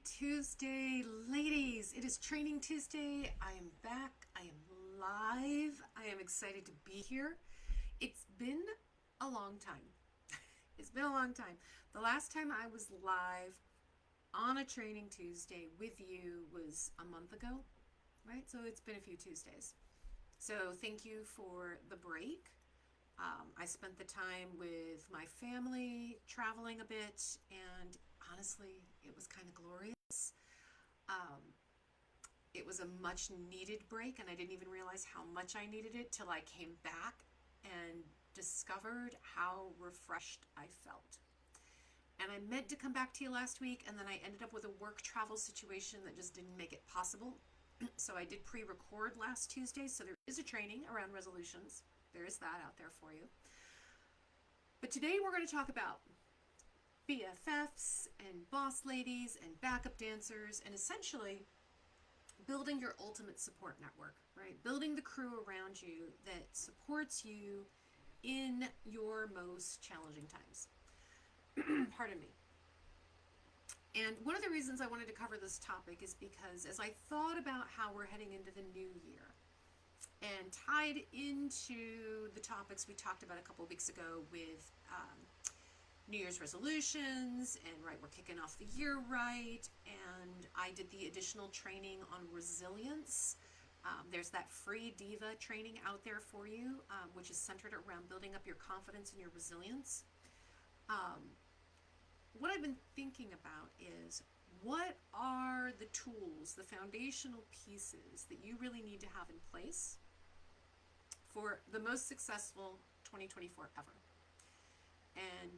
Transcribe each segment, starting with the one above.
Tuesday, ladies. It is Training Tuesday. I am back. I am live. I am excited to be here. It's been a long time. It's been a long time. The last time I was live on a Training Tuesday with you was a month ago, right? So it's been a few Tuesdays. So thank you for the break. I spent the time with my family, traveling a bit, and honestly, it was kind of glorious. Um, it was a much needed break, and I didn't even realize how much I needed it till I came back and discovered how refreshed I felt. And I meant to come back to you last week, and then I ended up with a work travel situation that just didn't make it possible. So I did pre-record last Tuesday, so there is a training around resolutions. There is that out there for you. But today we're going to talk about BFFs and boss ladies and backup dancers and essentially building your ultimate support network, right? Building the crew around you that supports you in your most challenging times. Pardon me. And one of the reasons I wanted to cover this topic is because as I thought about how we're heading into the new year and tied into the topics we talked about a couple of weeks ago with New Year's resolutions and right, we're kicking off the year right, and I did the additional training on resilience. There's that free diva training out there for you, which is centered around building up your confidence and your resilience. What I've been thinking about is what are the tools, the foundational pieces that you really need to have in place for the most successful 2024 ever. And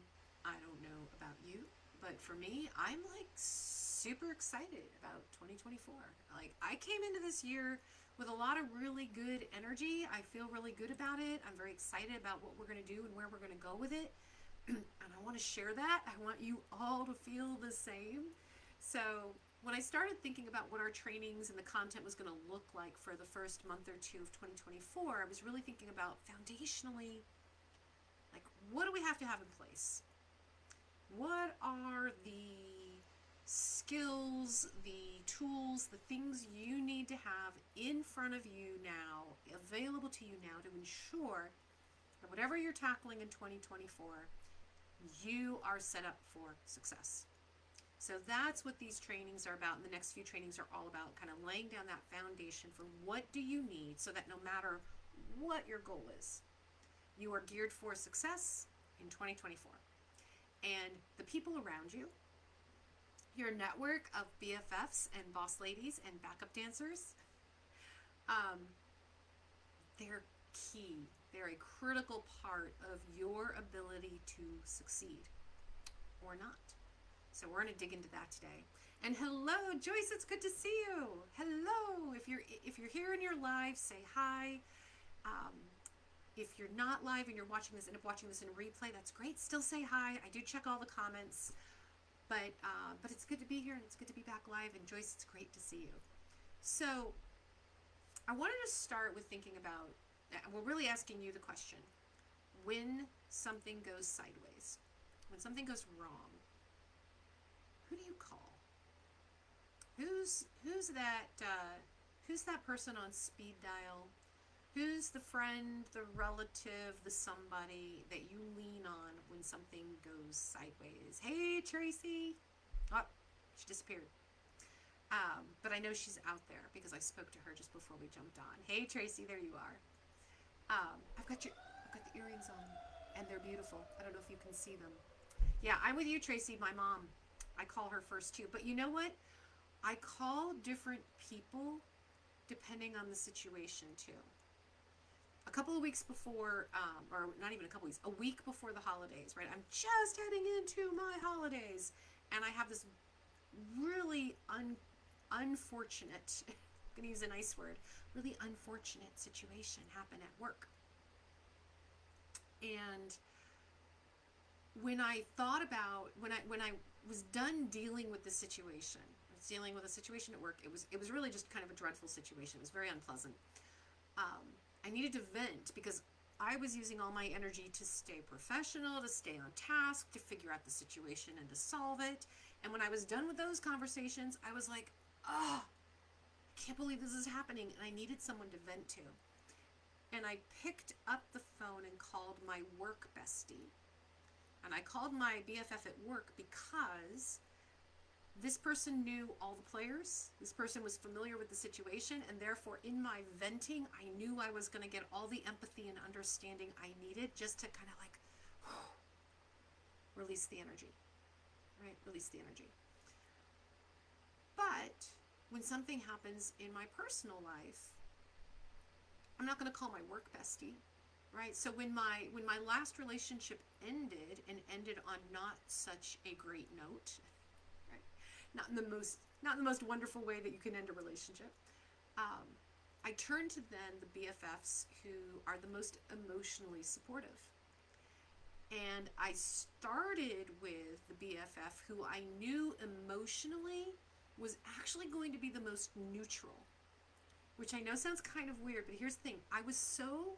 I don't know about you, but for me, I'm like super excited about 2024. Like, I came into this year with a lot of really good energy. I feel really good about it. I'm very excited about what we're going to do and where we're going to go with it. And I want to share that. I want you all to feel the same. So when I started thinking about what our trainings and the content was going to look like for the first month or two of 2024, I was really thinking about foundationally, like, what do we have to have in place? What are the skills, the tools, the things you need to have in front of you now, available to you now to ensure that whatever you're tackling in 2024, you are set up for success. So that's what these trainings are about, and the next few trainings are all about, kind of laying down that foundation for what do you need so that no matter what your goal is, you are geared for success in 2024. And the people around you, your network of BFFs and boss ladies and backup dancers, they're key. They're a critical part of your ability to succeed or not. So we're going to dig into that today. And hello, Joyce, it's good to see you. Hello. If you're here and you're live, say hi. If you're not live and you're watching this, end up watching this in replay, that's great. Still say hi. I do check all the comments. But it's good to be here and it's good to be back live. And Joyce, it's great to see you. So I wanted to start with thinking about, we're really asking you the question, when something goes sideways, when something goes wrong, who do you call? Who's that person on speed dial? Who's the friend, the relative, the somebody that you lean on when something goes sideways? Hey, Tracy. Oh, she disappeared. But I know she's out there because I spoke to her just before we jumped on. Hey, Tracy, there you are. I've got the earrings on, and they're beautiful. I don't know if you can see them. Yeah, I'm with you, Tracy, my mom. I call her first too. But you know what? I call different people depending on the situation too. A couple of weeks before, or not even a couple weeks, a week before the holidays, right? I'm just heading into my holidays, and I have this really unfortunate, I'm going to use a nice word, really unfortunate situation happen at work. And when I thought about, when I was done dealing with the situation, I was dealing with a situation at work, it was really just kind of a dreadful situation. It was very unpleasant. I needed to vent because I was using all my energy to stay professional, to stay on task, to figure out the situation and to solve it. And when I was done with those conversations, I was like, oh, I can't believe this is happening. And I needed someone to vent to. And I picked up the phone and called my work bestie. And I called my BFF at work because this person knew all the players. This person was familiar with the situation. And therefore, in my venting, I knew I was going to get all the empathy and understanding I needed just to kind of like release the energy. Right? Release the energy. But when something happens in my personal life, I'm not going to call my work bestie, right? So when my last relationship ended and ended on not such a great note, right? Not in the most wonderful way that you can end a relationship. I turned to then the BFFs who are the most emotionally supportive. And I started with the BFF who I knew emotionally was actually going to be the most neutral, which I know sounds kind of weird, but here's the thing. I was so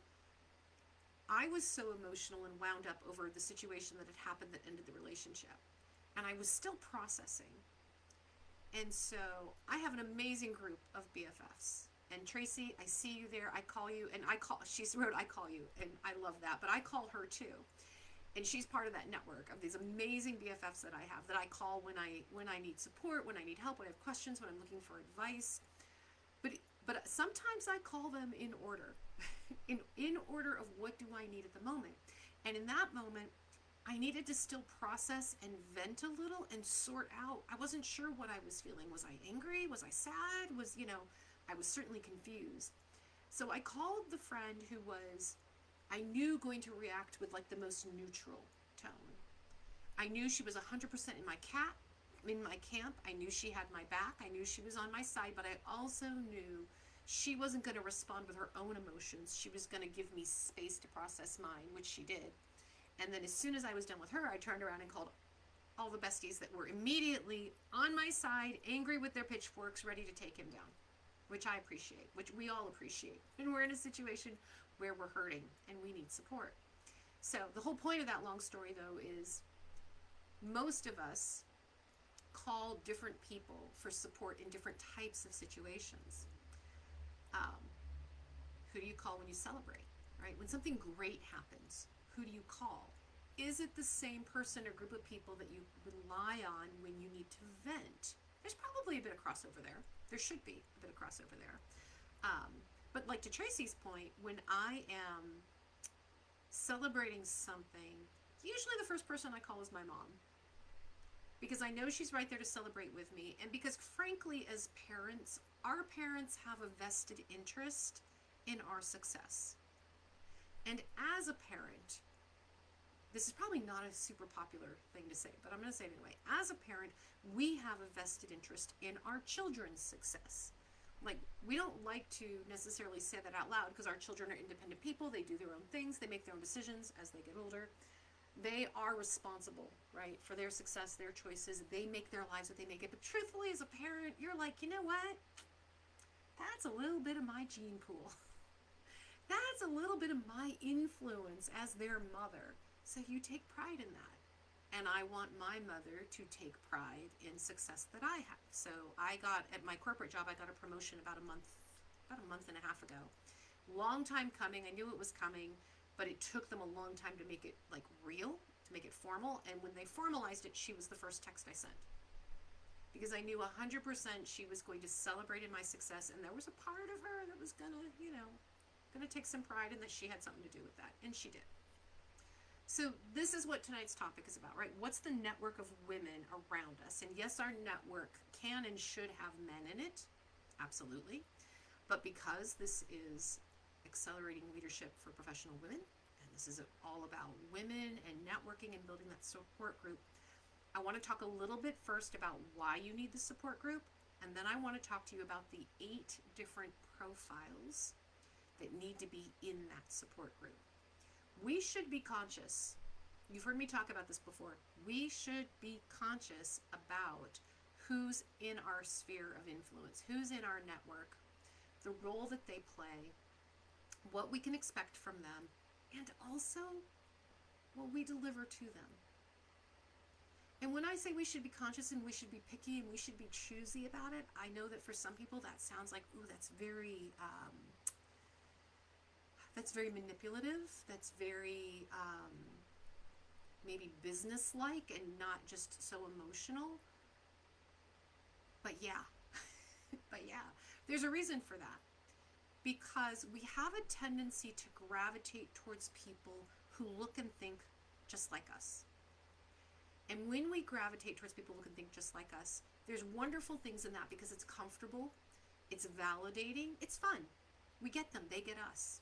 emotional and wound up over the situation that had happened that ended the relationship. And I was still processing. And so I have an amazing group of BFFs. And Tracy, I see you there. I call you, and she wrote, I call you, and I love that. But I call her too. And she's part of that network of these amazing BFFs that I have that I call when I need support, when I need help, when I have questions, when I'm looking for advice. But sometimes I call them in order, in order of what do I need at the moment. And in that moment, I needed to still process and vent a little and sort out. I wasn't sure what I was feeling. Was I angry? Was I sad? I was certainly confused. So I called the friend who I knew going to react with like the most neutral tone. I knew she was 100% in my camp. I knew she had my back. I knew she was on my side, but I also knew she wasn't going to respond with her own emotions. She was going to give me space to process mine, which she did. And then as soon as I was done with her, I turned around and called all the besties that were immediately on my side, angry with their pitchforks, ready to take him down, which I appreciate, which we all appreciate. And we're in a situation where we're hurting and we need support. So the whole point of that long story, though, is most of us call different people for support in different types of situations. Who do you call when you celebrate, right? When something great happens, who do you call? Is it the same person or group of people that you rely on when you need to vent? There's probably a bit of crossover there. There should be a bit of crossover there. But like to Tracy's point, when I am celebrating something, usually the first person I call is my mom. Because I know she's right there to celebrate with me. And because frankly, as parents, our parents have a vested interest in our success. And as a parent, this is probably not a super popular thing to say, but I'm going to say it anyway. As a parent, we have a vested interest in our children's success. Like, we don't like to necessarily say that out loud because our children are independent people. They do their own things. They make their own decisions as they get older. They are responsible, right, for their success, their choices. They make their lives what they make it. But truthfully, as a parent, you're like, you know what? That's a little bit of my gene pool. That's a little bit of my influence as their mother. So you take pride in that. And I want my mother to take pride in success that I have. So at my corporate job, I got a promotion about a month and a half ago. Long time coming. I knew it was coming, but it took them a long time to make it like real, to make it formal. And when they formalized it, she was the first text I sent. Because I knew 100% she was going to celebrate in my success. And there was a part of her that was gonna take some pride in that she had something to do with that. And she did. So this is what tonight's topic is about, right? What's the network of women around us? And yes, our network can and should have men in it. Absolutely. But because this is accelerating leadership for professional women, and this is all about women and networking and building that support group, I want to talk a little bit first about why you need the support group. And then I want to talk to you about the 8 different profiles that need to be in that support group. We should be conscious. You've heard me talk about this before. We should be conscious about who's in our sphere of influence, who's in our network, the role that they play, what we can expect from them, and also what we deliver to them. And when I say we should be conscious and we should be picky and we should be choosy about it, I know that for some people that sounds like, ooh, that's very manipulative. That's very maybe business-like and not just so emotional. But yeah, but yeah, there's a reason for that. Because we have a tendency to gravitate towards people who look and think just like us. And when we gravitate towards people who can think just like us, there's wonderful things in that because it's comfortable, it's validating, it's fun. We get them, they get us.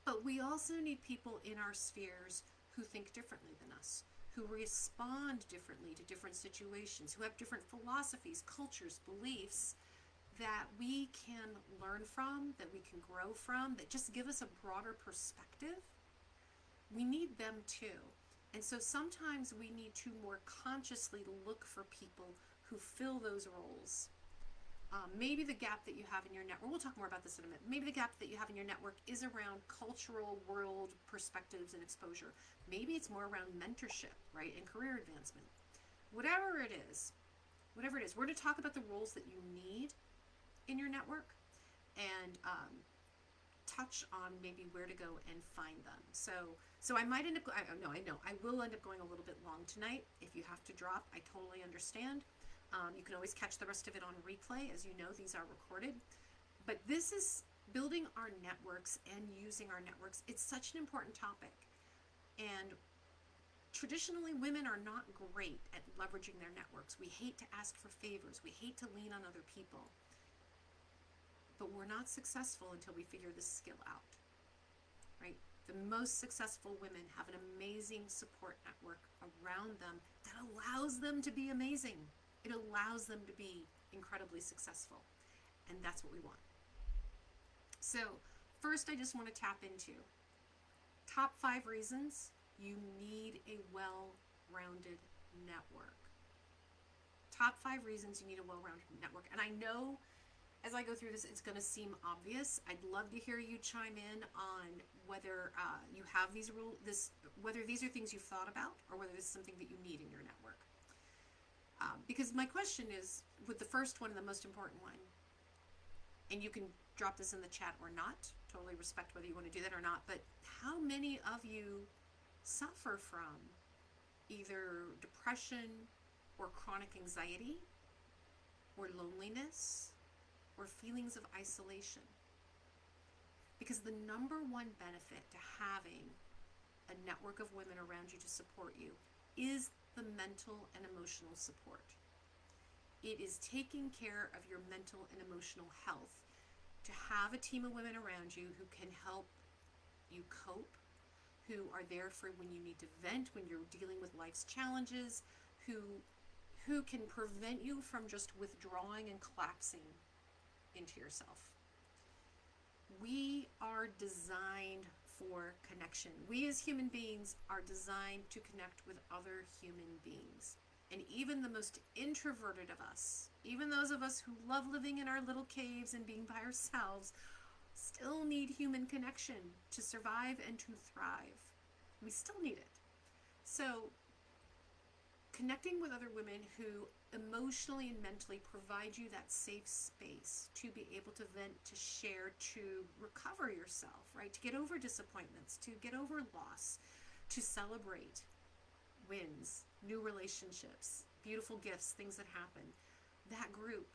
But we also need people in our spheres who think differently than us, who respond differently to different situations, who have different philosophies, cultures, beliefs that we can learn from, that we can grow from, that just give us a broader perspective. We need them too. And so sometimes we need to more consciously look for people who fill those roles. Maybe the gap that you have in your network, we'll talk more about this in a minute, maybe the gap that you have in your network is around cultural world perspectives and exposure. Maybe it's more around mentorship, right, and career advancement. Whatever it is, we're going to talk about the roles that you need in your network and touch on maybe where to go and find them. So I might end up, I know, I will end up going a little bit long tonight. If you have to drop, I totally understand. You can always catch the rest of it on replay. As you know, these are recorded. But this is building our networks and using our networks. It's such an important topic. And traditionally, women are not great at leveraging their networks. We hate to ask for favors. We hate to lean on other people. But we're not successful until we figure this skill out, right? The most successful women have an amazing support network around them that allows them to be amazing. It allows them to be incredibly successful. And that's what we want. So first, I just want to tap into top 5 reasons you need a well-rounded network. Top 5 reasons you need a well-rounded network. And I know as I go through this, it's going to seem obvious. I'd love to hear you chime in on whether you have these rules, whether these are things you've thought about, or whether this is something that you need in your network. Because my question is, with the first one, the most important one, and you can drop this in the chat or not, totally respect whether you want to do that or not, but how many of you suffer from either depression or chronic anxiety or loneliness or feelings of isolation? Because the number one benefit to having a network of women around you to support you is the mental and emotional support. It is taking care of your mental and emotional health. To have a team of women around you who can help you cope, who are there for when you need to vent, when you're dealing with life's challenges, who can prevent you from just withdrawing and collapsing into yourself. We are designed for connection. We as human beings are designed to connect with other human beings. And even the most introverted of us, even those of us who love living in our little caves and being by ourselves, still need human connection to survive and to thrive. We still need it. So connecting with other women who emotionally and mentally provide you that safe space to be able to vent, to share, to recover yourself, right? To get over disappointments, to get over loss, to celebrate wins, new relationships, beautiful gifts, things that happen. That group,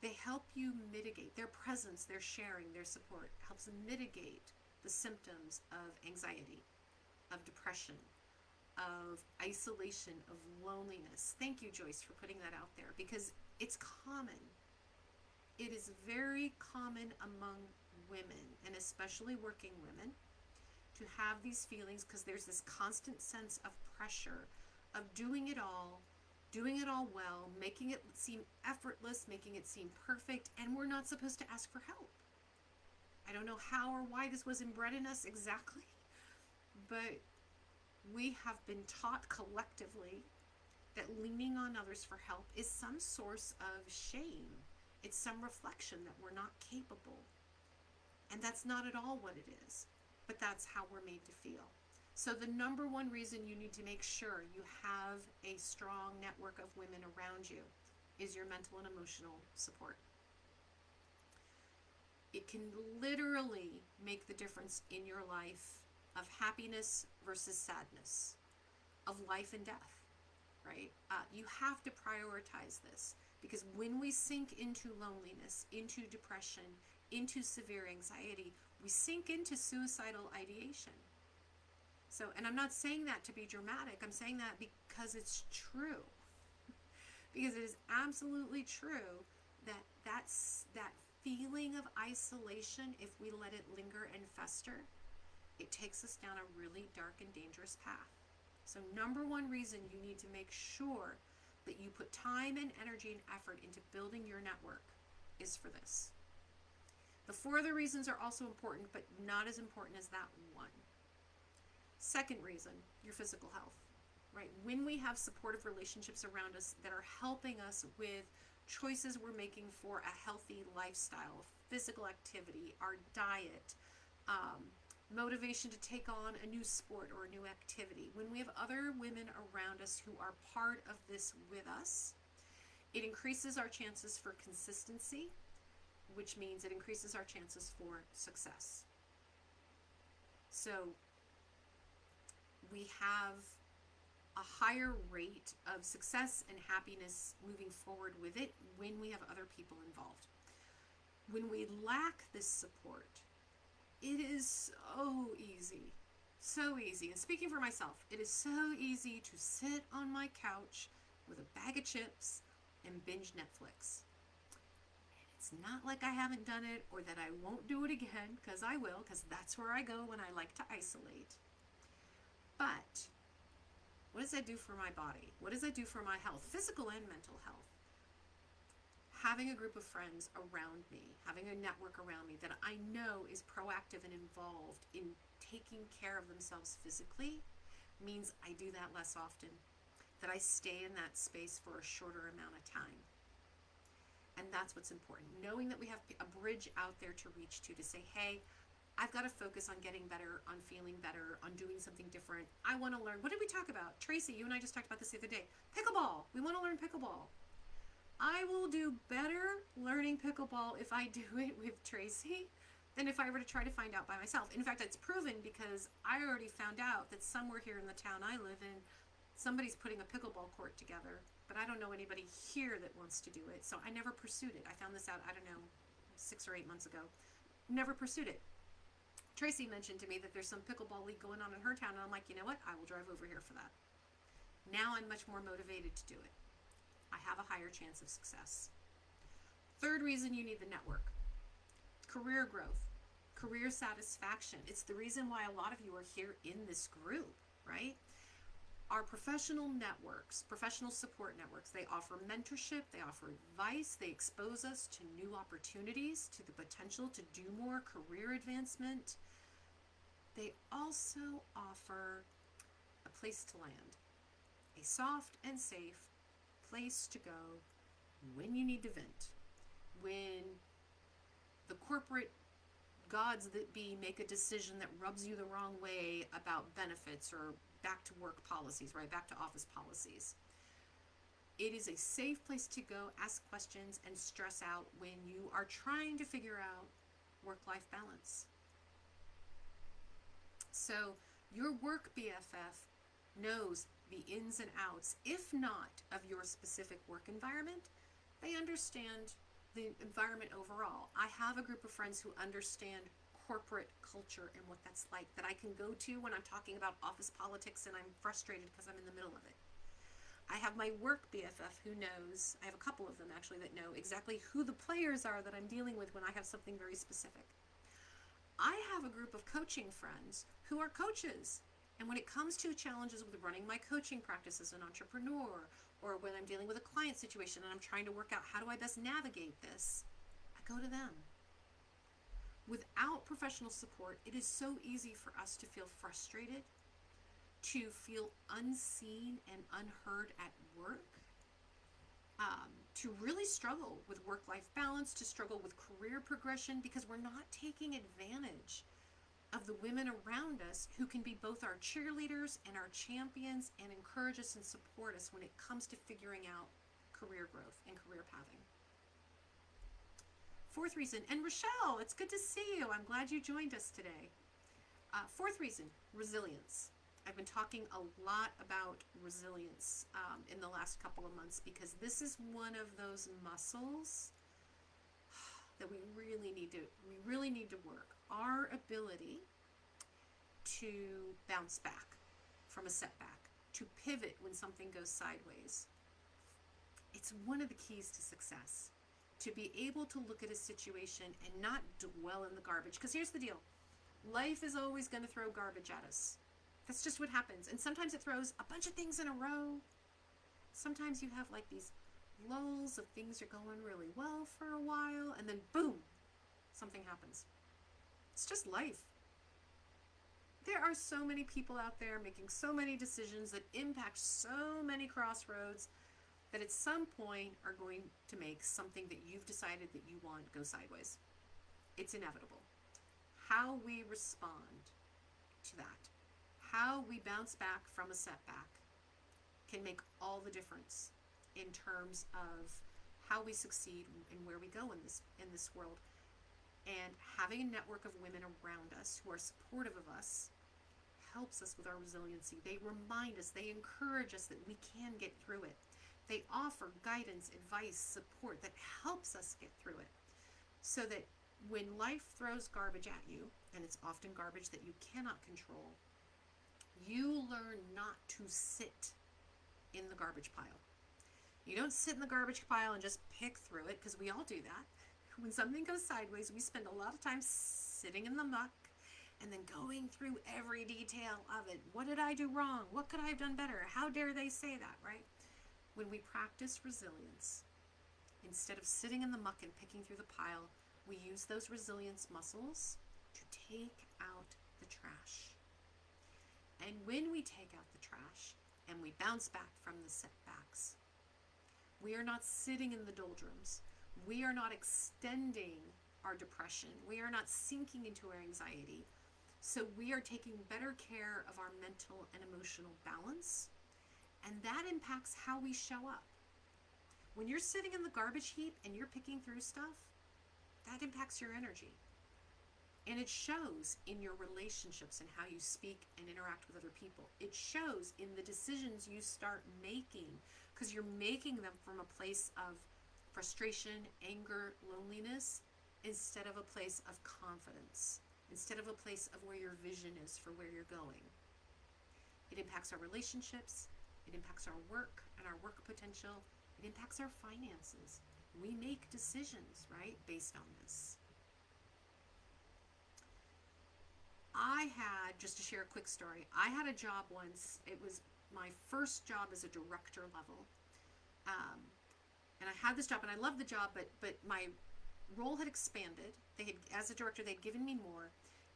they help you mitigate their presence, their sharing, their support helps mitigate the symptoms of anxiety, of depression, of isolation, of loneliness. Thank you, Joyce, for putting that out there, because it's common. It is very common among women, and especially working women, to have these feelings because there's this constant sense of pressure of doing it all well, making it seem effortless, making it seem perfect, and we're not supposed to ask for help. I don't know how or why this was inbred in us exactly, but we have been taught collectively that leaning on others for help is some source of shame. It's some reflection that we're not capable. And that's not at all what it is, but that's how we're made to feel. So the number one reason you need to make sure you have a strong network of women around you is your mental and emotional support. It can literally make the difference in your life of happiness versus sadness, of life and death, right? You have to prioritize this, because when we sink into loneliness, into depression, into severe anxiety, we sink into suicidal ideation. So, and I'm not saying that to be dramatic. I'm saying that because it's true. Because it is absolutely true that that feeling of isolation, if we let it linger and fester, it takes us down a really dark and dangerous path. So number one reason you need to make sure that you put time and energy and effort into building your network is for this. The four other reasons are also important, but not as important as that one. Second reason, your physical health, right? When we have supportive relationships around us that are helping us with choices we're making for a healthy lifestyle, physical activity, our diet, motivation to take on a new sport or a new activity. When we have other women around us who are part of this with us, it increases our chances for consistency, which means it increases our chances for success. So we have a higher rate of success and happiness moving forward with it when we have other people involved. When we lack this support, it is so easy. And speaking for myself, it is so easy to sit on my couch with a bag of chips and binge Netflix. And it's not like I haven't done it or that I won't do it again, because I will, because that's where I go when I like to isolate. But what does that do for my body? What does that do for my health, physical and mental health? Having a group of friends around me, having a network around me that I know is proactive and involved in taking care of themselves physically, means I do that less often, that I stay in that space for a shorter amount of time. And that's what's important. Knowing that we have a bridge out there to reach to say, hey, I've got to focus on getting better, on feeling better, on doing something different. I want to learn. What did we talk about? Tracy, you and I just talked about this the other day. Pickleball. We want to learn pickleball. I will do better learning pickleball if I do it with Tracy than if I were to try to find out by myself. In fact, it's proven, because I already found out that somewhere here in the town I live in, somebody's putting a pickleball court together, but I don't know anybody here that wants to do it. So I never pursued it. I found this out, 6 or 8 months ago. Never pursued it. Tracy mentioned to me that there's some pickleball league going on in her town, and I'm like, you know what? I will drive over here for that. Now I'm much more motivated to do it. I have a higher chance of success. Third reason you need the network: career growth, career satisfaction. It's the reason why a lot of you are here in this group, right? Our professional networks, professional support networks, they offer mentorship, they offer advice, they expose us to new opportunities, to the potential to do more career advancement. They also offer a place to land, a soft and safe place to go when you need to vent, when the corporate gods that be make a decision that rubs you the wrong way about benefits or back to work policies, right? Back to office policies. It is a safe place to go, ask questions, and stress out when you are trying to figure out work-life balance. So your work BFF knows the ins and outs, if not of your specific work environment, they understand the environment overall. I have a group of friends who understand corporate culture and what that's like, that I can go to when I'm talking about office politics and I'm frustrated because I'm in the middle of it. I have my work BFF who knows, I have a couple of them actually that know exactly who the players are that I'm dealing with when I have something very specific. I have a group of coaching friends who are coaches. And when it comes to challenges with running my coaching practice as an entrepreneur, or when I'm dealing with a client situation and I'm trying to work out how do I best navigate this, I go to them. Without professional support, it is so easy for us to feel frustrated, to feel unseen and unheard at work, to really struggle with work-life balance, to struggle with career progression, because we're not taking advantage of the women around us who can be both our cheerleaders and our champions and encourage us and support us when it comes to figuring out career growth and career pathing. Fourth reason, and Rochelle, it's good to see you. I'm glad you joined us today. Fourth reason, resilience. I've been talking a lot about resilience in the last couple of months because this is one of those muscles that we really need to work. Our ability to bounce back from a setback, to pivot when something goes sideways. It's one of the keys to success. To be able to look at a situation and not dwell in the garbage. Because here's the deal. Life is always going to throw garbage at us. That's just what happens. And sometimes it throws a bunch of things in a row. Sometimes you have like these lulls of things are going really well for a while, and then boom, something happens. It's just life. There are so many people out there making so many decisions that impact so many crossroads that at some point are going to make something that you've decided that you want go sideways. It's inevitable. How we respond to that, how we bounce back from a setback, can make all the difference in terms of how we succeed and where we go in this world. And having a network of women around us who are supportive of us helps us with our resiliency. They remind us, they encourage us that we can get through it. They offer guidance, advice, support that helps us get through it. So that when life throws garbage at you, and it's often garbage that you cannot control, you learn not to sit in the garbage pile. You don't sit in the garbage pile and just pick through it, because we all do that. When something goes sideways, we spend a lot of time sitting in the muck and then going through every detail of it. What did I do wrong? What could I have done better? How dare they say that, right? When we practice resilience, instead of sitting in the muck and picking through the pile, we use those resilience muscles to take out the trash. And when we take out the trash and we bounce back from the setbacks, we are not sitting in the doldrums. We are not extending our depression. We are not sinking into our anxiety. So we are taking better care of our mental and emotional balance. And that impacts how we show up. When you're sitting in the garbage heap and you're picking through stuff, that impacts your energy. And it shows in your relationships and how you speak and interact with other people. It shows in the decisions you start making, because you're making them from a place of frustration, anger, loneliness, instead of a place of confidence, instead of a place of where your vision is for where you're going. It impacts our relationships. It impacts our work and our work potential. It impacts our finances. We make decisions, right, based on this. I had, just to share a quick story, I had a job once. It was my first job as a director level. And I had this job, and I loved the job, but my role had expanded. As a director, they'd given me more,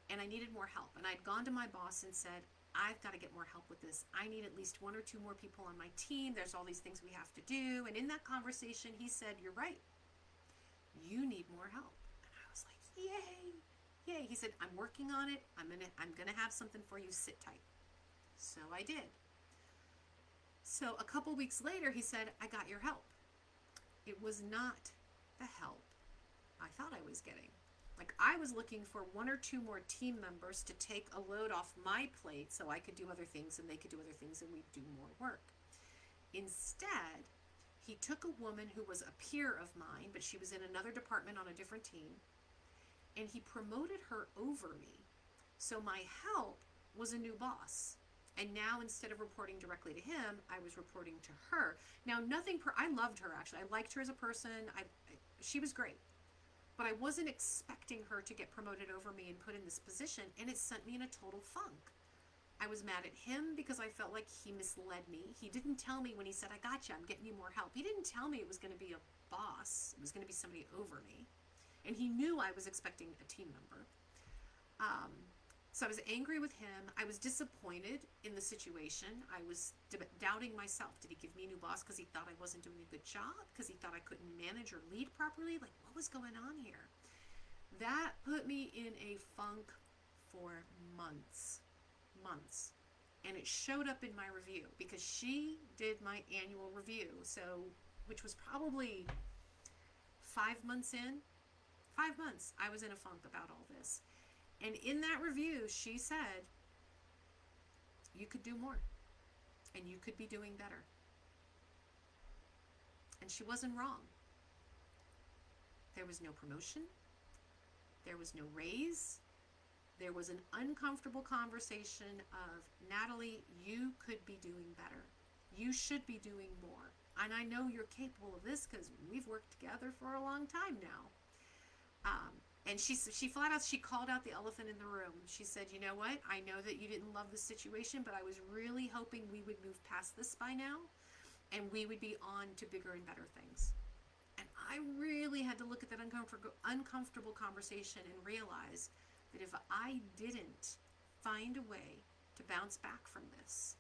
and I needed more help. And I'd gone to my boss and said, I've got to get more help with this. I need at least 1 or 2 more people on my team. There's all these things we have to do. And in that conversation, he said, you're right. You need more help. And I was like, yay, yay. He said, I'm working on it. I'm gonna have something for you. Sit tight. So I did. So a couple weeks later, he said, I got your help. It was not the help I thought I was getting. Like, I was looking for 1 or 2 more team members to take a load off my plate so I could do other things and they could do other things and we'd do more work. Instead, he took a woman who was a peer of mine, but she was in another department on a different team, and he promoted her over me. So my help was a new boss. And now, instead of reporting directly to him, I was reporting to her. Now, I loved her, actually. I liked her as a person. She was great. But I wasn't expecting her to get promoted over me and put in this position, and it sent me in a total funk. I was mad at him because I felt like he misled me. He didn't tell me when he said, I got you, I'm getting you more help. He didn't tell me it was going to be a boss. It was going to be somebody over me. And he knew I was expecting a team member. So I was angry with him. I was disappointed in the situation. I was doubting myself. Did he give me a new boss because he thought I wasn't doing a good job? Because he thought I couldn't manage or lead properly? Like, what was going on here? That put me in a funk for months. Months. And it showed up in my review because she did my annual review. So, which was probably 5 months in. 5 months I was in a funk about all this. And in that review, she said, you could do more and you could be doing better. And she wasn't wrong. There was no promotion. There was no raise. There was an uncomfortable conversation of, Natalie, you could be doing better. You should be doing more. And I know you're capable of this because we've worked together for a long time now. And she flat out, she called out the elephant in the room. She said, you know what? I know that you didn't love the situation, but I was really hoping we would move past this by now and we would be on to bigger and better things. And I really had to look at that uncomfortable conversation and realize that if I didn't find a way to bounce back from this,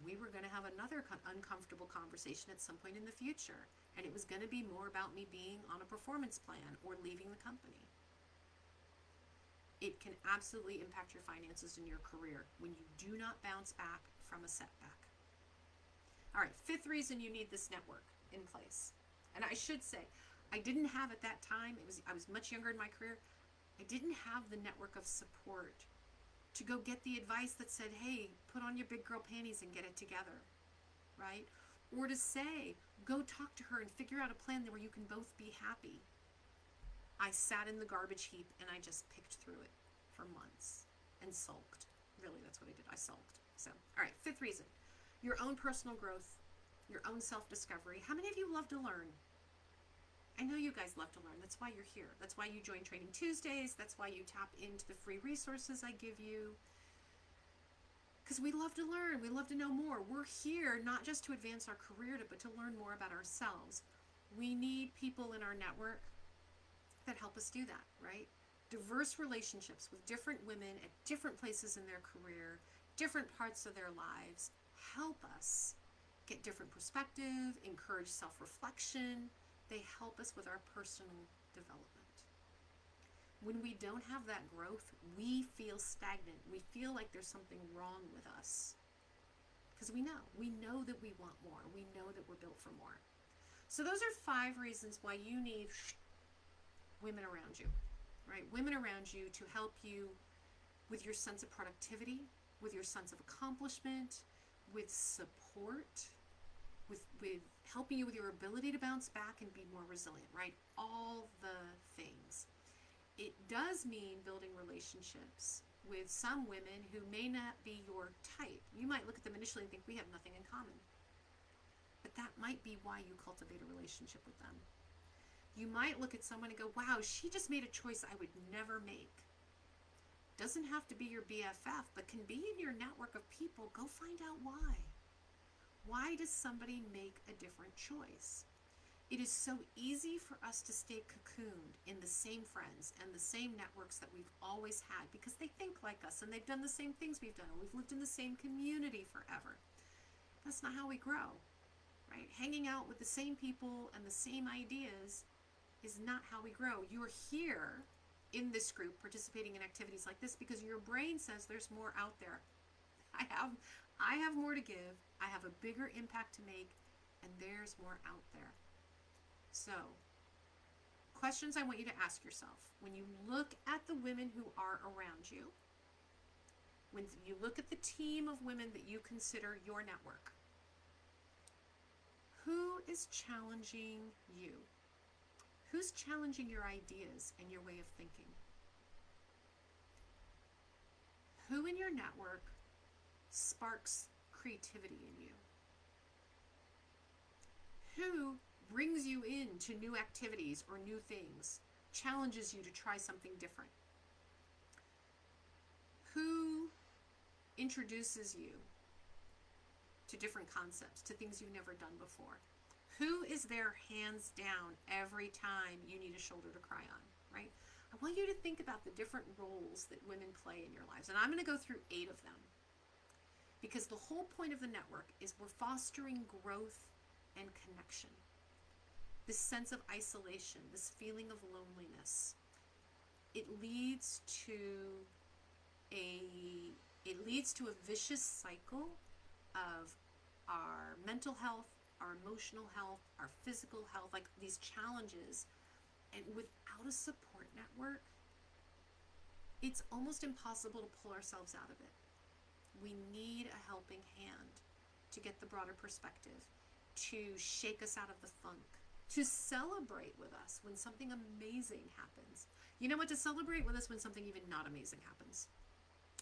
we were going to have another uncomfortable conversation at some point in the future. And it was going to be more about me being on a performance plan or leaving the company. It can absolutely impact your finances and your career when you do not bounce back from a setback. All right, 5th reason you need this network in place. And I should say, I didn't have at that time, I was much younger in my career, I didn't have the network of support to go get the advice that said, hey, put on your big girl panties and get it together, right? Or to say, go talk to her and figure out a plan where you can both be happy. I sat in the garbage heap and I just picked through it for months and sulked. Really, that's what I did. I sulked. So, all right, 5th reason. Your own personal growth, your own self-discovery. How many of you love to learn? I know you guys love to learn. That's why you're here. That's why you join Training Tuesdays. That's why you tap into the free resources I give you. Because we love to learn. We love to know more. We're here not just to advance our career, but to learn more about ourselves. We need people in our network that help us do that, right? Diverse relationships with different women at different places in their career, different parts of their lives, help us get different perspective, encourage self-reflection. They help us with our personal development. When we don't have that growth, we feel stagnant. We feel like there's something wrong with us. Because we know that we want more. We know that we're built for more. So those are 5 reasons why you need women around you, right? Women around you to help you with your sense of productivity, with your sense of accomplishment, with support, with helping you with your ability to bounce back and be more resilient, right? All the things. It does mean building relationships with some women who may not be your type. You might look at them initially and think we have nothing in common. But that might be why you cultivate a relationship with them. You might look at someone and go, wow, she just made a choice I would never make. Doesn't have to be your BFF, but can be in your network of people. Go find out why. Why does somebody make a different choice? It is so easy for us to stay cocooned in the same friends and the same networks that we've always had because they think like us and they've done the same things we've done. We've lived in the same community forever. That's not how we grow, right? Hanging out with the same people and the same ideas is not how we grow. You're here in this group participating in activities like this because your brain says there's more out there. I have more to give. I have a bigger impact to make, and there's more out there. So, questions I want you to ask yourself. When you look at the women who are around you, when you look at the team of women that you consider your network, who is challenging you? Who's challenging your ideas and your way of thinking? Who in your network sparks creativity in you? Who brings you into new activities or new things, challenges you to try something different? Who introduces you to different concepts, to things you've never done before? Who is there hands down every time you need a shoulder to cry on, right? I want you to think about the different roles that women play in your lives. And I'm going to go through 8 of them. Because the whole point of the network is we're fostering growth and connection. This sense of isolation, this feeling of loneliness. it leads to a vicious cycle of our mental health, our emotional health, our physical health, like these challenges. And without a support network, it's almost impossible to pull ourselves out of it. We need a helping hand to get the broader perspective, to shake us out of the funk, to celebrate with us when something amazing happens. You know what? To celebrate with us when something even not amazing happens.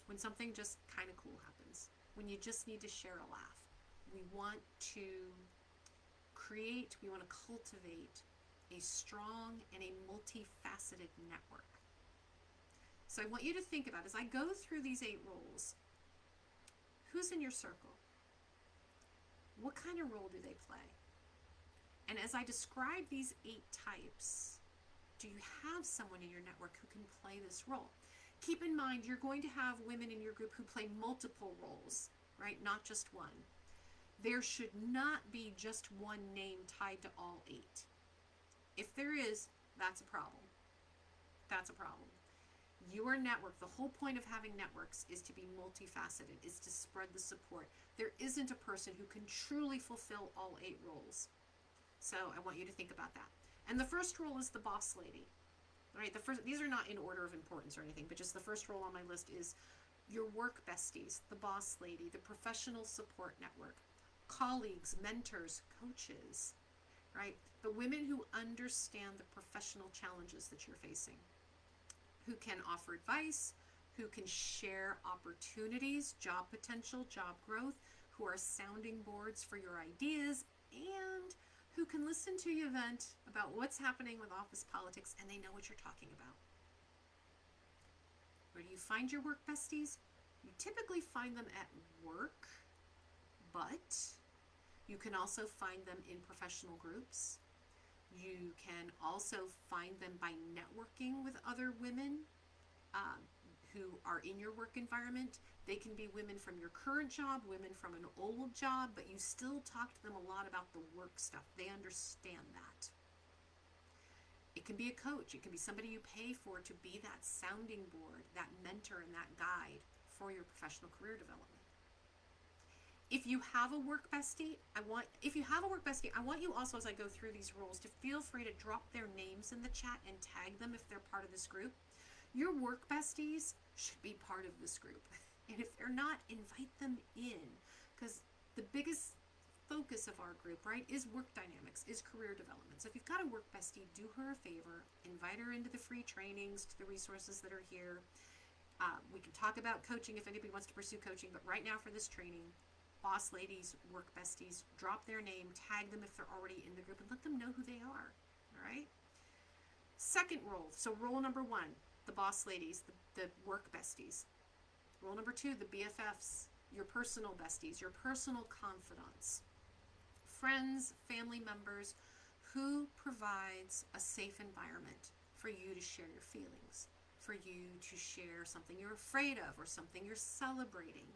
When something just kind of cool happens. When you just need to share a laugh. We want to cultivate a strong and a multifaceted network. So I want you to think about, as I go through these 8 roles, who's in your circle? What kind of role do they play? And as I describe these 8 types, do you have someone in your network who can play this role? Keep in mind, you're going to have women in your group who play multiple roles, right? Not just one. There should not be just one name tied to all 8. If there is, that's a problem. That's a problem. Your network, the whole point of having networks is to be multifaceted, is to spread the support. There isn't a person who can truly fulfill all 8 roles. So I want you to think about that. And the first role is the boss lady. Right? These are not in order of importance or anything, but just the first role on my list is your work besties, the boss lady, the professional support network, colleagues, mentors, coaches, right? The women who understand the professional challenges that you're facing, who can offer advice, who can share opportunities, job potential, job growth, who are sounding boards for your ideas, and who can listen to you vent about what's happening with office politics, and they know what you're talking about. Where do you find your work besties? You typically find them at work, but you can also find them in professional groups. You can also find them by networking with other women who are in your work environment. They can be women from your current job, women from an old job, but you still talk to them a lot about the work stuff. They understand that. It can be a coach. It can be somebody you pay for to be that sounding board, that mentor, and that guide for your professional career development. If you have a work bestie, I want you also, as I go through these roles, to feel free to drop their names in the chat and tag them if they're part of this group. Your work besties should be part of this group. And if they're not, invite them in. Because the biggest focus of our group, right, is work dynamics, is career development. So if you've got a work bestie, do her a favor, invite her into the free trainings, to the resources that are here. We can talk about coaching if anybody wants to pursue coaching, but right now for this training, boss ladies, work besties, drop their name, tag them if they're already in the group, and let them know who they are, all right? Second role, so role number 1, the boss ladies, the work besties. Role number 2, the BFFs, your personal besties, your personal confidants. Friends, family members, who provides a safe environment for you to share your feelings, for you to share something you're afraid of or something you're celebrating.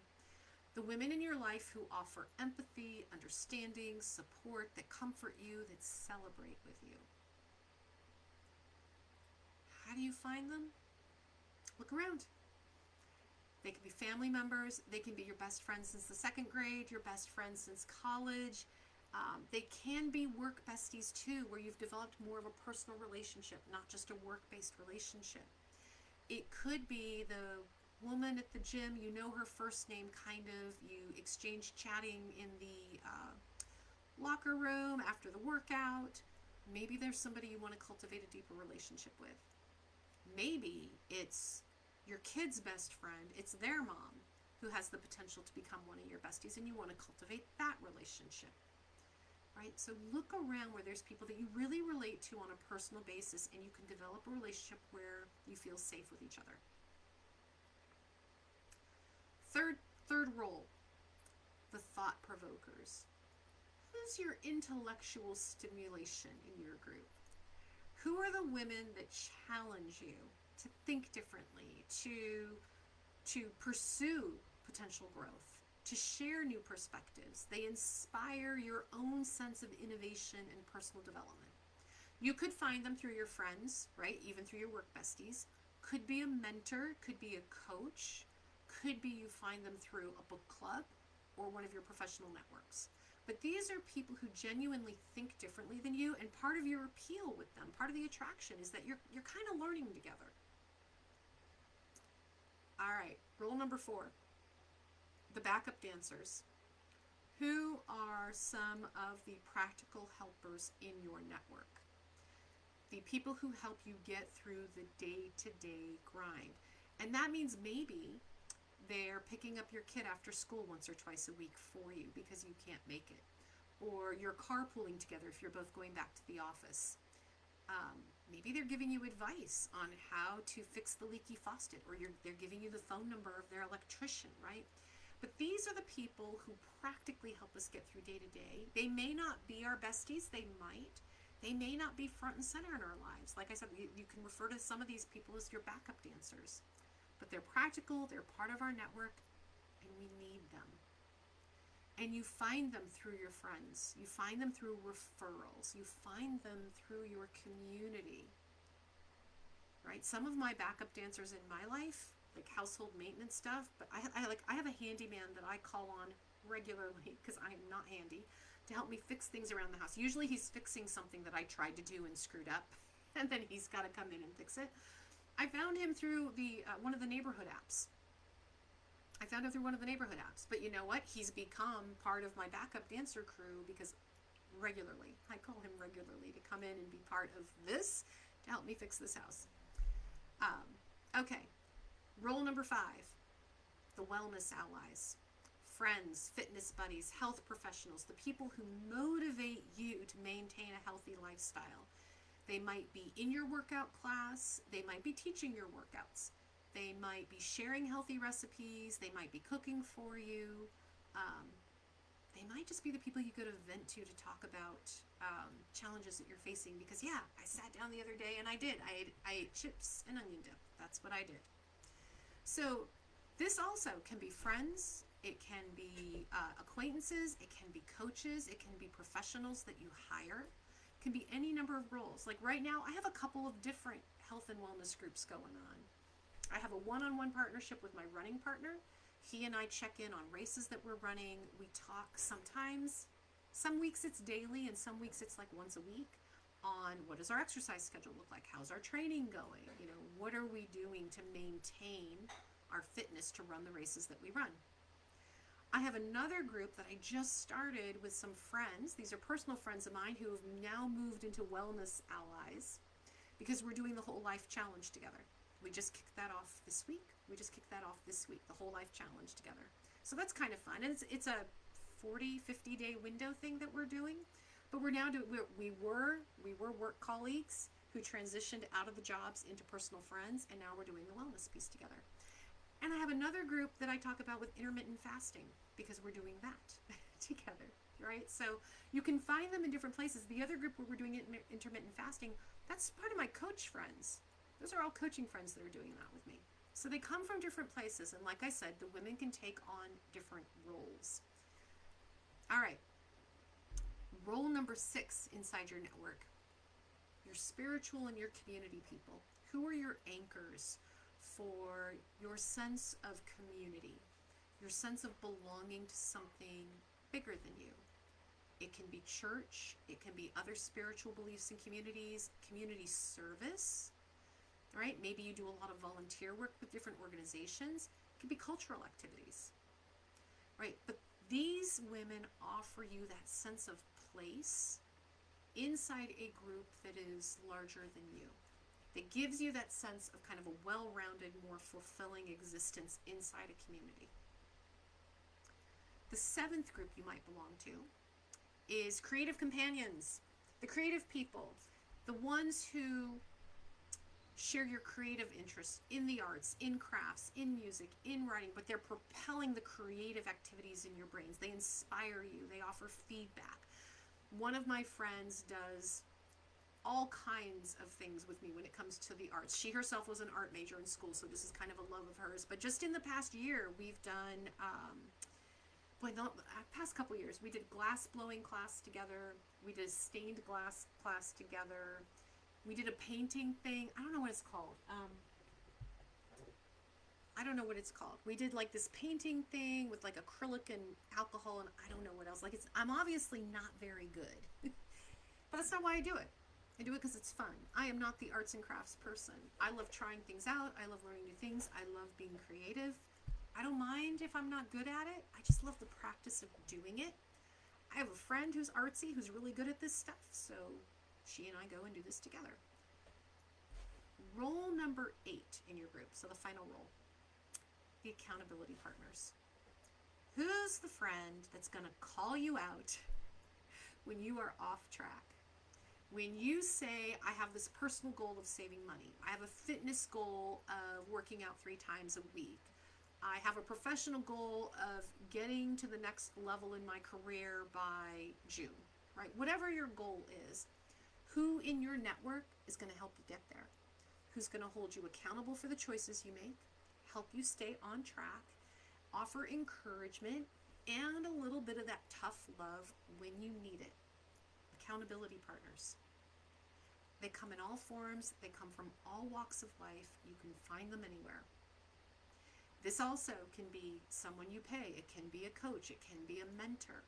The women in your life who offer empathy, understanding, support, that comfort you, that celebrate with you. How do you find them? Look around. They can be family members. They can be your best friends since the 2nd grade, your best friends since college. They can be work besties too, where you've developed more of a personal relationship, not just a work-based relationship. It could be the woman at the gym, you know her first name kind of, you exchange chatting in the locker room after the workout. Maybe there's somebody you want to cultivate a deeper relationship with. Maybe it's your kid's best friend, it's their mom who has the potential to become one of your besties, and you want to cultivate that relationship, right? So look around where there's people that you really relate to on a personal basis, and you can develop a relationship where you feel safe with each other. Third role, the thought provokers. Who's your intellectual stimulation in your group? Who are the women that challenge you to think differently, to pursue potential growth, to share new perspectives? They inspire your own sense of innovation and personal development. You could find them through your friends, right? Even through your work besties, Could be a mentor, could be a coach, could be you find them through a book club or one of your professional networks. But these are people who genuinely think differently than you, and part of your appeal with them, part of the attraction is that you're kind of learning together. All right, rule number 4, the backup dancers. Who are some of the practical helpers in your network? The people who help you get through the day-to-day grind. And that means maybe they're picking up your kid after school once or twice a week for you because you can't make it. Or you're carpooling together if you're both going back to the office. Maybe they're giving you advice on how to fix the leaky faucet, or they're giving you the phone number of their electrician, right? But these are the people who practically help us get through day to day. They may not be our besties, they might. They may not be front and center in our lives. Like I said, you can refer to some of these people as your backup dancers. But they're practical, they're part of our network, and we need them. And you find them through your friends. You find them through referrals. You find them through your community. Right? Some of my backup dancers in my life, like household maintenance stuff, but I have a handyman that I call on regularly because I am not handy, to help me fix things around the house. Usually he's fixing something that I tried to do and screwed up, and then he's got to come in and fix it. I found him through one of the neighborhood apps. But you know what? He's become part of my backup dancer crew because I call him regularly to come in and be part of this to help me fix this house. Okay, rule number 5, the wellness allies. Friends, fitness buddies, health professionals, the people who motivate you to maintain a healthy lifestyle. They might be in your workout class, they might be teaching your workouts, they might be sharing healthy recipes, they might be cooking for you, they might just be the people you go to vent to talk about challenges that you're facing, because I sat down the other day and I ate chips and onion dip. That's what I did. So this also can be friends, it can be acquaintances, it can be coaches, it can be professionals that you hire, it can be any number of roles. Like right now, I have a couple of different health and wellness groups going on. I have a one-on-one partnership with my running partner. He and I check in on races that we're running. We talk sometimes, some weeks it's daily and some weeks it's like once a week, on what does our exercise schedule look like? How's our training going? What are we doing to maintain our fitness to run the races that we run? I have another group that I just started with some friends. These are personal friends of mine who have now moved into wellness allies because we're doing the Whole Life Challenge together. We just kicked that off this week. The Whole Life Challenge together. So that's kind of fun. And it's a 40, 50 day window thing that we're doing. But we're now doing, we were work colleagues who transitioned out of the jobs into personal friends, and now we're doing the wellness piece together. And I have another group that I talk about with intermittent fasting because we're doing that together, right? So you can find them in different places. The other group where we're doing intermittent fasting, that's part of my coach friends. Those are all coaching friends that are doing that with me. So they come from different places, and like I said, the women can take on different roles. All right. Role number 6 inside your network, your spiritual and your community people. Who are your anchors for your sense of community, your sense of belonging to something bigger than you? It can be church, it can be other spiritual beliefs and communities, community service, right? Maybe you do a lot of volunteer work with different organizations. It can be cultural activities, right? But these women offer you that sense of place inside a group that is larger than you. That gives you that sense of kind of a well-rounded, more fulfilling existence inside a community. The 7th group you might belong to is creative companions. The creative people, the ones who share your creative interests in the arts, in crafts, in music, in writing, but they're propelling the creative activities in your brains. They inspire you. They offer feedback. One of my friends does all kinds of things with me when it comes to the arts. She herself was an art major in school, so this is kind of a love of hers. But just in the past year, we've done, past couple years, we did glass blowing class together. We did a stained glass class together. We did a painting thing. I don't know what it's called. I don't know what it's called. We did like this painting thing with like acrylic and alcohol, and I don't know what else. Like I'm obviously not very good, but that's not why I do it. I do it because it's fun. I am not the arts and crafts person. I love trying things out. I love learning new things. I love being creative. I don't mind if I'm not good at it. I just love the practice of doing it. I have a friend who's artsy, who's really good at this stuff, so she and I go and do this together. Role number 8 in your group, so the final role, the accountability partners. Who's the friend that's going to call you out when you are off track? When you say, I have this personal goal of saving money, I have a fitness goal of working out 3 times a week, I have a professional goal of getting to the next level in my career by June, right? Whatever your goal is, who in your network is going to help you get there? Who's going to hold you accountable for the choices you make, help you stay on track, offer encouragement, and a little bit of that tough love when you need it. Accountability partners. They come in all forms, they come from all walks of life. You can find them anywhere. This also can be someone you pay, it can be a coach, it can be a mentor.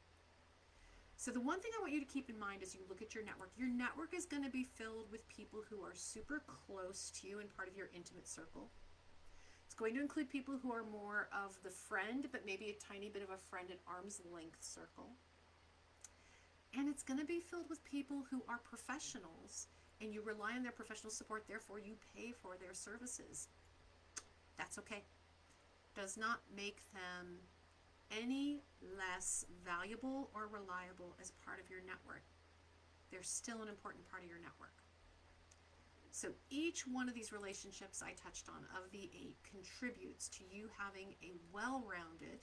So the one thing I want you to keep in mind as you look at your network is going to be filled with people who are super close to you and part of your intimate circle. It's going to include people who are more of the friend, but maybe a tiny bit of a friend at arm's length circle. And it's going to be filled with people who are professionals, and you rely on their professional support, therefore you pay for their services. That's okay. Does not make them any less valuable or reliable as part of your network. They're still an important part of your network. So each one of these relationships I touched on, of the 8, contributes to you having a well-rounded,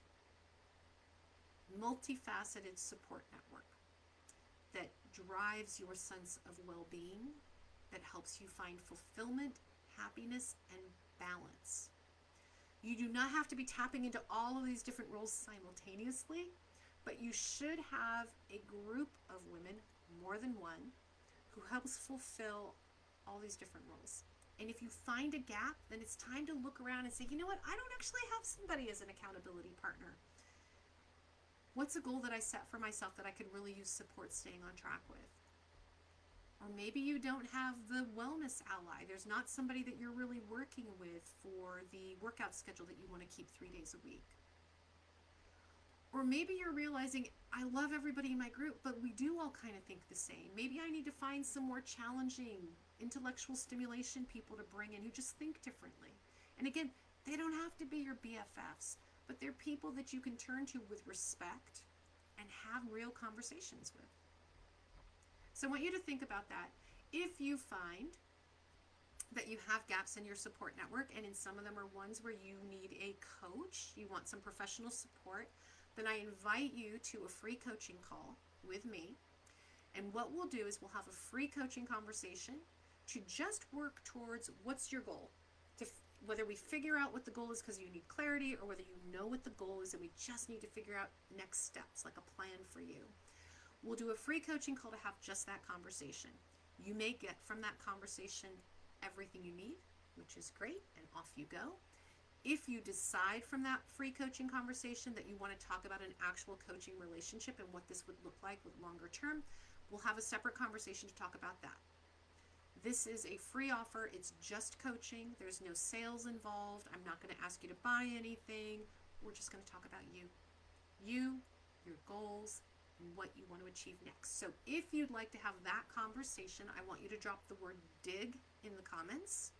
multifaceted support network that drives your sense of well-being, that helps you find fulfillment, happiness, and balance. You do not have to be tapping into all of these different roles simultaneously, but you should have a group of women, more than one, who helps fulfill all these different roles. And if you find a gap, then it's time to look around and say, you know what, I don't actually have somebody as an accountability partner. What's a goal that I set for myself that I could really use support staying on track with? Or maybe you don't have the wellness ally. There's not somebody that you're really working with for the workout schedule that you want to keep 3 days a week. Or maybe you're realizing, I love everybody in my group, but we do all kind of think the same. Maybe I need to find some more challenging intellectual stimulation people to bring in who just think differently. And again, they don't have to be your BFFs, but they're people that you can turn to with respect and have real conversations with. So I want you to think about that. If you find that you have gaps in your support network, and in some of them are ones where you need a coach, you want some professional support, then I invite you to a free coaching call with me. And what we'll do is we'll have a free coaching conversation to just work towards what's your goal. Whether we figure out what the goal is because you need clarity, or whether you know what the goal is and we just need to figure out next steps, like a plan for you. We'll do a free coaching call to have just that conversation. You may get from that conversation everything you need, which is great, and off you go. If you decide from that free coaching conversation that you want to talk about an actual coaching relationship and what this would look like with longer term, we'll have a separate conversation to talk about that. This is a free offer. It's just coaching. There's no sales involved. I'm not going to ask you to buy anything. We're just going to talk about you, your goals, and what you want to achieve next. So if you'd like to have that conversation, I want you to drop the word dig in the comments,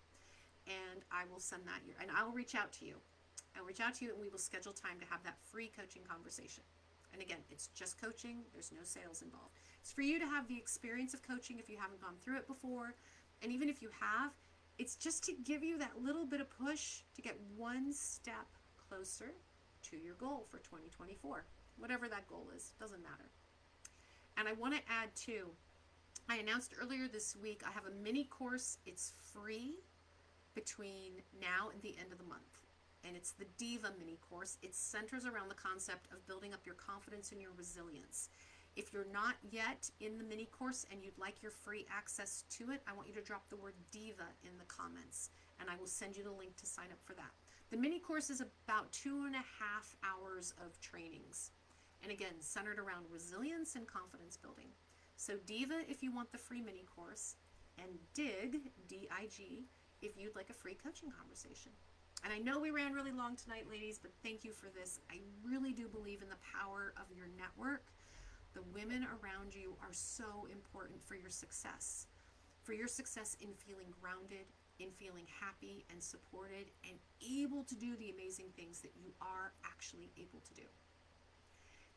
and I will send that and I'll reach out to you. I'll reach out to you, and we will schedule time to have that free coaching conversation. And again, it's just coaching. There's no sales involved. It's for you to have the experience of coaching if you haven't gone through it before. And even if you have, it's just to give you that little bit of push to get one step closer to your goal for 2024. Whatever that goal is, doesn't matter. And I want to add too, I announced earlier this week, I have a mini course. It's free between now and the end of the month. And it's the Diva mini course. It centers around the concept of building up your confidence and your resilience. If you're not yet in the mini course and you'd like your free access to it, I want you to drop the word diva in the comments and I will send you the link to sign up for that. The mini course is about 2.5 hours of trainings. And again, centered around resilience and confidence building. So diva if you want the free mini course, and dig, D-I-G, if you'd like a free coaching conversation. And I know we ran really long tonight, ladies, but thank you for this. I really do believe in the power of your network. The women around you are so important for your success in feeling grounded, in feeling happy and supported, and able to do the amazing things that you are actually able to do.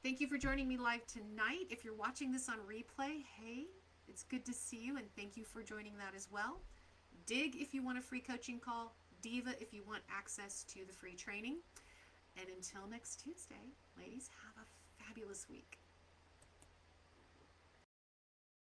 Thank you for joining me live tonight. If you're watching this on replay, hey, it's good to see you, and thank you for joining that as well. Dig if you want a free coaching call. Diva if you want access to the free training. And until next Tuesday, ladies, have a fabulous week.